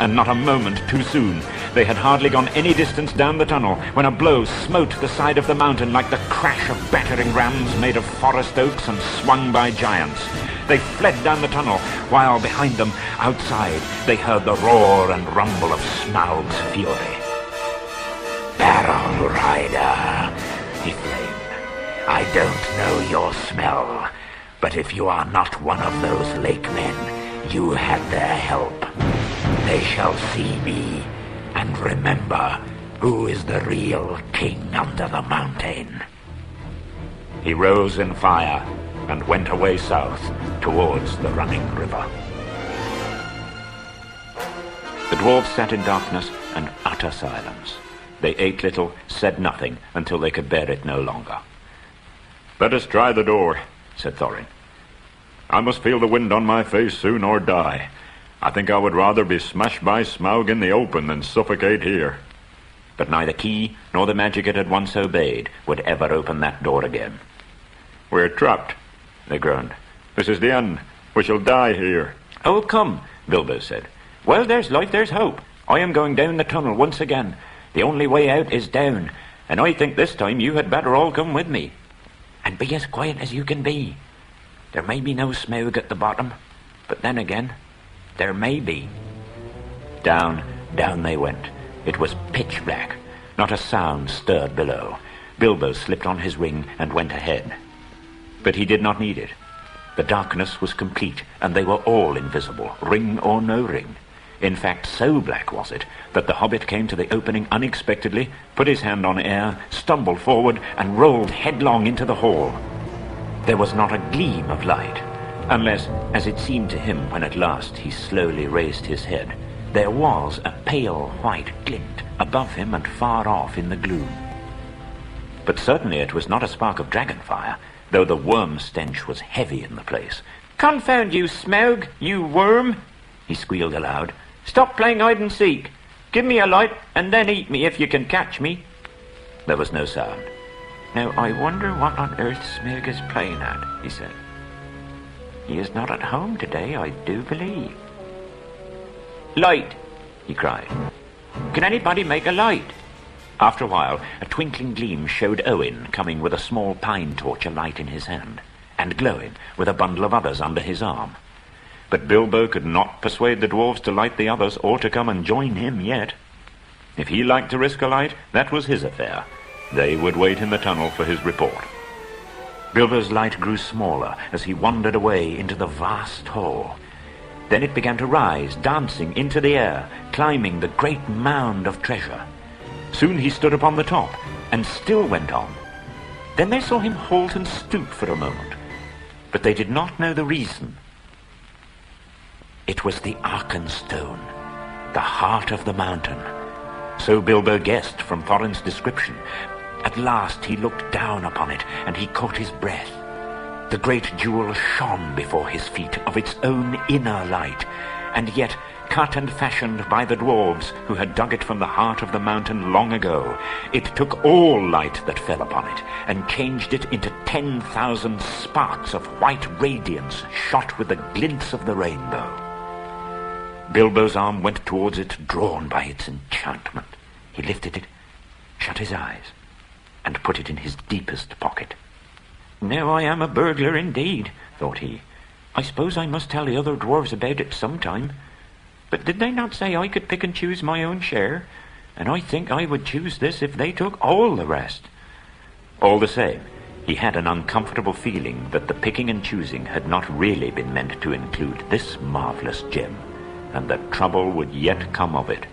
and not a moment too soon. They had hardly gone any distance down the tunnel when a blow smote the side of the mountain like the crash of battering rams made of forest oaks and swung by giants. They fled down the tunnel, while behind them, outside, they heard the roar and rumble of Smaug's fury. "Barrel Rider," he flamed, "I don't know your smell, but if you are not one of those lake men, you had their help. They shall see me and remember who is the real king under the mountain." He rose in fire and went away south towards the running river. The dwarves sat in darkness and utter silence. They ate little, said nothing, until they could bear it no longer. "Let us try the door," said Thorin. "I must feel the wind on my face soon or die. I think I would rather be smashed by Smaug in the open than suffocate here." But neither key nor the magic it had once obeyed would ever open that door again. "We're trapped," they groaned. "This is the end. We shall die here." "Oh, come," Bilbo said. "Well, there's life, there's hope. I am going down the tunnel once again. The only way out is down, and I think this time you had better all come with me. And be as quiet as you can be. There may be no Smaug at the bottom, but then again, there may be." Down, down they went. It was pitch black. Not a sound stirred below. Bilbo slipped on his ring and went ahead. But he did not need it. The darkness was complete, and they were all invisible, ring or no ring. In fact, so black was it that the hobbit came to the opening unexpectedly, put his hand on air, stumbled forward, and rolled headlong into the hall. There was not a gleam of light, unless, as it seemed to him when at last he slowly raised his head, there was a pale white glint above him and far off in the gloom. But certainly it was not a spark of dragon fire, though the worm stench was heavy in the place. "Confound you, Smaug, you worm!" he squealed aloud. "Stop playing hide-and-seek. Give me a light, and then eat me if you can catch me." There was no sound. "Now I wonder what on earth Smaug is playing at," he said. "He is not at home today, I do believe." "Light!" he cried. "Can anybody make a light?" After a while, a twinkling gleam showed Owen coming with a small pine torch alight in his hand, and glowing with a bundle of others under his arm. But Bilbo could not persuade the dwarves to light the others or to come and join him yet. If he liked to risk a light, that was his affair. They would wait in the tunnel for his report. Bilbo's light grew smaller as he wandered away into the vast hall. Then it began to rise, dancing into the air, climbing the great mound of treasure. Soon he stood upon the top, and still went on. Then they saw him halt and stoop for a moment, but they did not know the reason. It was the Arkenstone, the heart of the mountain. So Bilbo guessed from Thorin's description. At last he looked down upon it, and he caught his breath. The great jewel shone before his feet of its own inner light, and yet, cut and fashioned by the dwarves who had dug it from the heart of the mountain long ago, it took all light that fell upon it and changed it into 10,000 sparks of white radiance shot with the glints of the rainbow. Bilbo's arm went towards it, drawn by its enchantment. He lifted it, shut his eyes, and put it in his deepest pocket. "Now I am a burglar indeed," thought he. "I suppose I must tell the other dwarves about it sometime. But did they not say I could pick and choose my own share? And I think I would choose this if they took all the rest." All the same, he had an uncomfortable feeling that the picking and choosing had not really been meant to include this marvelous gem, and that trouble would yet come of it.